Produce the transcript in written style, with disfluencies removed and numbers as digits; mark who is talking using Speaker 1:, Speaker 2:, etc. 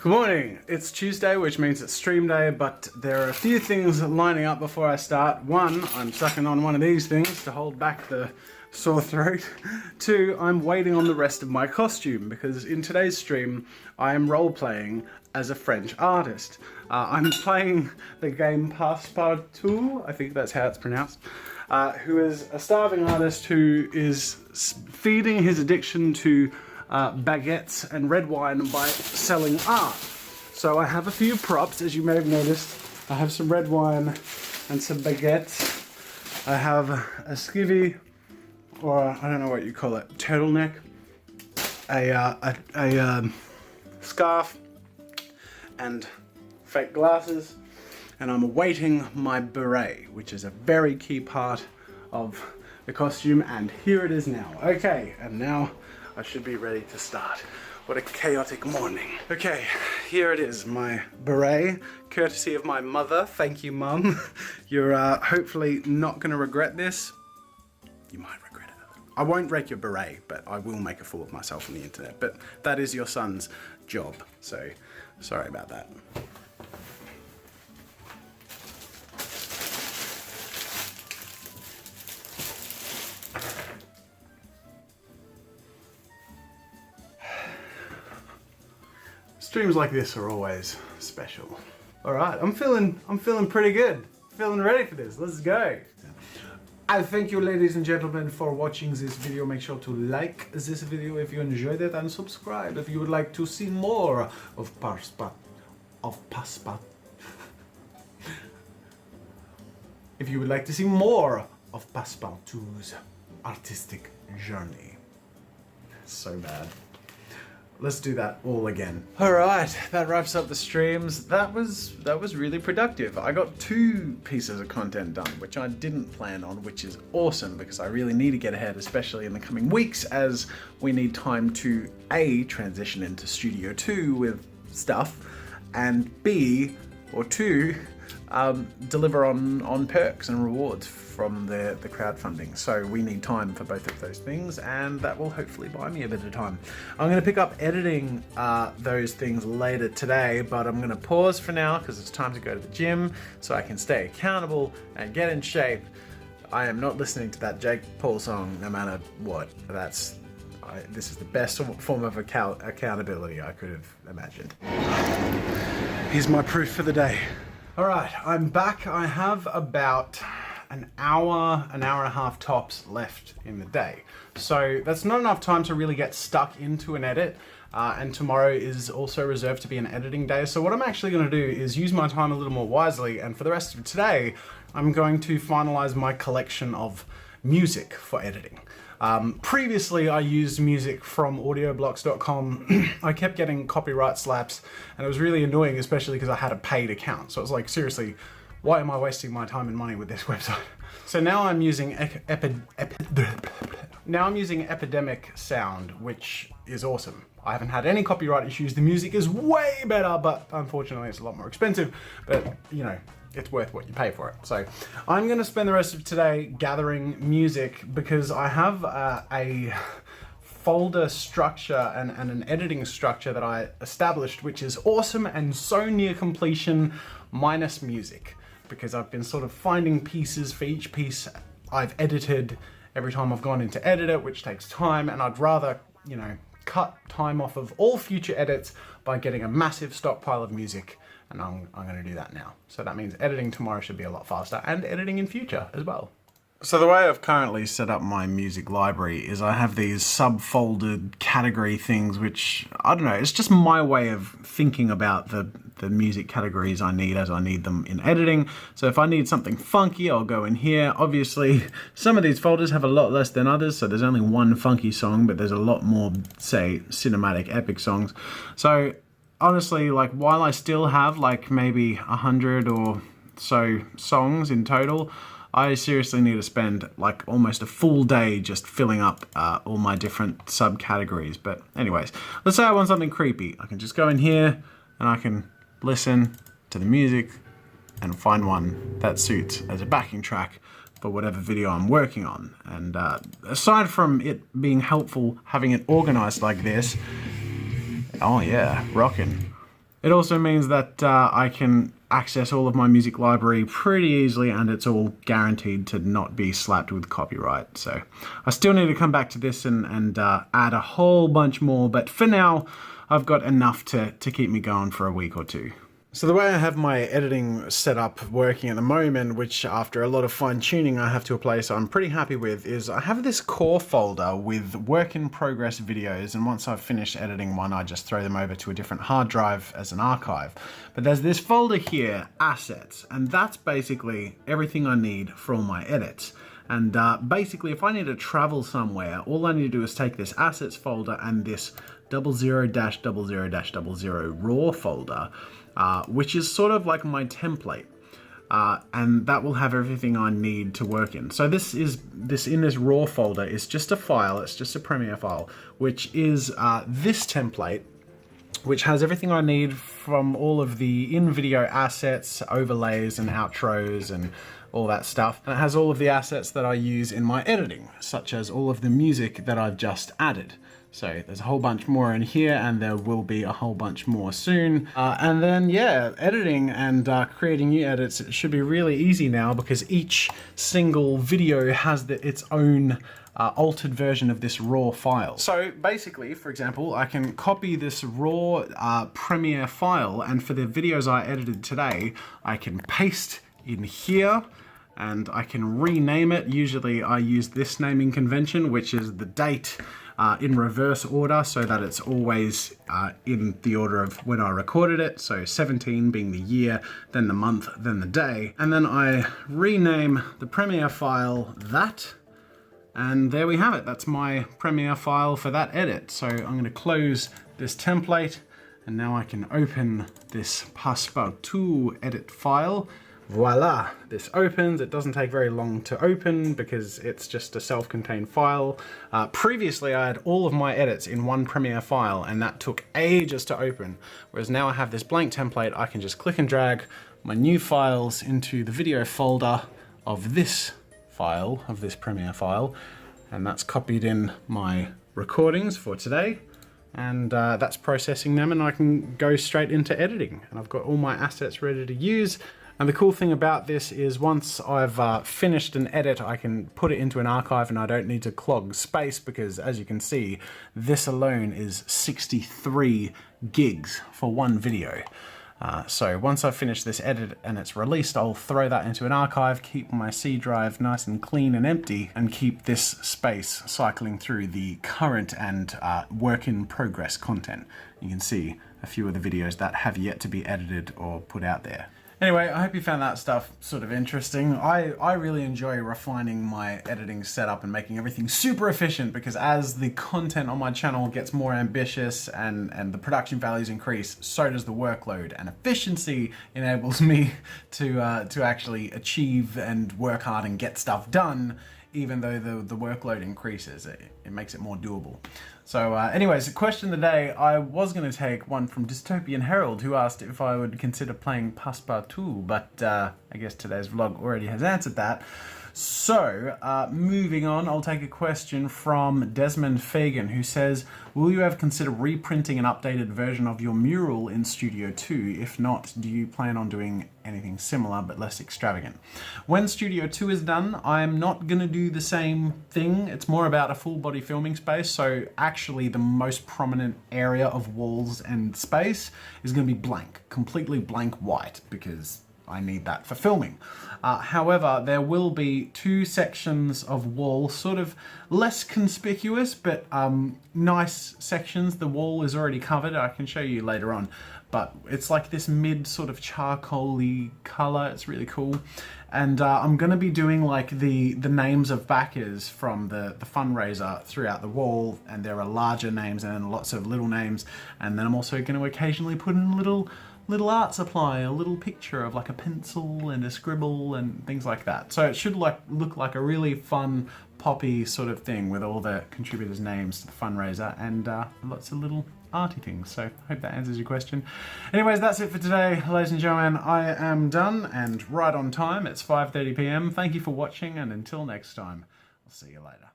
Speaker 1: Good morning. It's Tuesday, which means it's stream day, but there are a few things lining up before I start. One, I'm sucking on one of these things to hold back the sore throat. Two, I'm waiting on the rest of my costume because in today's stream, I am role-playing as a French artist. I'm playing the game Passepartout, I think that's how it's pronounced, who is a starving artist who is feeding his addiction to baguettes and red wine by selling art. So I have a few props, as you may have noticed. I have some red wine and some baguettes. I have a skivvy, or I don't know what you call it, turtleneck, a scarf, and fake glasses. And I'm awaiting my beret, which is a very key part of the costume, and here it is now. Okay, and now I should be ready to start. What a chaotic morning. Okay, here it is, my beret, courtesy of my mother. Thank you, Mum. You're hopefully not gonna regret this. You might regret it. I won't break your beret, but I will make a fool of myself on the internet. But that is your son's job, so sorry about that. Streams like this are always special. All right, I'm feeling pretty good. Feeling ready for this. Let's go. I thank you, ladies and gentlemen, for watching this video. Make sure to like this video if you enjoyed it and subscribe if you would like to see more of Passepartout. If you would like to see more of Passepartout's artistic journey. So bad. Let's do that all again. All right, that wraps up the streams. That was really productive. I got 2 pieces of content done, which I didn't plan on, which is awesome because I really need to get ahead, especially in the coming weeks, as we need time to A, transition into Studio 2 with stuff, and B, or 2, deliver on perks and rewards from the crowdfunding. So we need time for both of those things, and that will hopefully buy me a bit of time. I'm going to pick up editing those things later today, but I'm going to pause for now because it's time to go to the gym so I can stay accountable and get in shape. I am not listening to that Jake Paul song no matter what. This is the best form of accountability I could have imagined. Here's my proof for the day. All right, I'm back. I have about an hour and a half tops left in the day. So that's not enough time to really get stuck into an edit. And tomorrow is also reserved to be an editing day. So what I'm actually gonna do is use my time a little more wisely. And for the rest of today, I'm going to finalize my collection of music for editing. Previously, I used music from audioblocks.com. I kept getting copyright slaps, and it was really annoying, especially because I had a paid account. So I was like, seriously, why am I wasting my time and money with this website? So now I'm using Epidemic Sound, which is awesome. I haven't had any copyright issues. The music is way better, but unfortunately it's a lot more expensive. But you know, it's worth what you pay for it. So I'm gonna spend the rest of today gathering music because I have a folder structure and an editing structure that I established, which is awesome and so near completion, minus music, because I've been sort of finding pieces for each piece I've edited every time I've gone in to edit it, which takes time, and I'd rather, you know, cut time off of all future edits by getting a massive stockpile of music, and I'm gonna do that now. So that means editing tomorrow should be a lot faster, and editing in future as well. So the way I've currently set up my music library is I have these subfolded category things, which, I don't know, it's just my way of thinking about the music categories I need as I need them in editing. So if I need something funky, I'll go in here. Obviously, some of these folders have a lot less than others, so there's only one funky song, but there's a lot more, say, cinematic epic songs. So honestly, like, while I still have like maybe 100 or so songs in total, I seriously need to spend like almost a full day just filling up all my different subcategories. But anyways, let's say I want something creepy. I can just go in here and I can listen to the music and find one that suits as a backing track for whatever video I'm working on. And aside from it being helpful having it organized like this, oh yeah, rockin'. It also means that I can access all of my music library pretty easily, and it's all guaranteed to not be slapped with copyright. So I still need to come back to this and add a whole bunch more, but for now I've got enough to keep me going for a week or two. So the way I have my editing set up working at the moment, which after a lot of fine tuning I have to a place I'm pretty happy with, is I have this core folder with work in progress videos, and once I've finished editing one I just throw them over to a different hard drive as an archive. But there's this folder here, assets, and that's basically everything I need for all my edits. And basically if I need to travel somewhere, all I need to do is take this assets folder and this 00-00-00 raw folder, which is sort of like my template, and that will have everything I need to work in. So this in this raw folder is just a file, it's just a Premiere file, which is this template, which has everything I need from all of the in-video assets, overlays and outros and all that stuff. And it has all of the assets that I use in my editing, such as all of the music that I've just added. So there's a whole bunch more in here, and there will be a whole bunch more soon. And then, yeah, editing and creating new edits, it should be really easy now because each single video has its own altered version of this raw file. So basically, for example, I can copy this raw Premiere file, and for the videos I edited today, I can paste in here, and I can rename it. Usually I use this naming convention, which is the date in reverse order, so that it's always in the order of when I recorded it. So 17 being the year, then the month, then the day. And then I rename the Premiere file that, and there we have it. That's my Premiere file for that edit. So I'm going to close this template, and now I can open this Passepartout edit file. Voila, this opens. It doesn't take very long to open because it's just a self-contained file. Previously, I had all of my edits in one Premiere file, and that took ages to open. Whereas now I have this blank template, I can just click and drag my new files into the video folder of this file, of this Premiere file, and that's copied in my recordings for today. And that's processing them, and I can go straight into editing. And I've got all my assets ready to use. And the cool thing about this is once I've finished an edit, I can put it into an archive and I don't need to clog space, because as you can see, this alone is 63 gigs for one video. So once I've finished this edit and it's released, I'll throw that into an archive, keep my C drive nice and clean and empty, and keep this space cycling through the current and work in progress content. You can see a few of the videos that have yet to be edited or put out there. Anyway, I hope you found that stuff sort of interesting. I really enjoy refining my editing setup and making everything super efficient, because as the content on my channel gets more ambitious and the production values increase, so does the workload, and efficiency enables me to actually achieve and work hard and get stuff done, even though the workload increases. It makes it more doable. So anyways, the question of the day, I was going to take one from Dystopian Herald, who asked if I would consider playing Passepartout, but I guess today's vlog already has answered that. So, moving on, I'll take a question from Desmond Fagan, who says, will you ever consider reprinting an updated version of your mural in Studio 2? If not, do you plan on doing anything similar but less extravagant? When Studio 2 is done, I'm not going to do the same thing. It's more about a full body filming space, so actually the most prominent area of walls and space is going to be blank, completely blank white, because I need that for filming. However, there will be two sections of wall, sort of less conspicuous, but nice sections. The wall is already covered. I can show you later on, but it's like this mid sort of charcoal-y color. It's really cool. And I'm going to be doing like the names of backers from the fundraiser throughout the wall, and there are larger names and lots of little names. And then I'm also going to occasionally put in little art supply, a little picture of like a pencil and a scribble and things like that. So it should look like a really fun, poppy sort of thing with all the contributors' names to the fundraiser and lots of little arty things. So I hope that answers your question. Anyways, that's it for today, ladies and gentlemen. I am done and right on time. It's 5:30 p.m. Thank you for watching, and until next time, I'll see you later.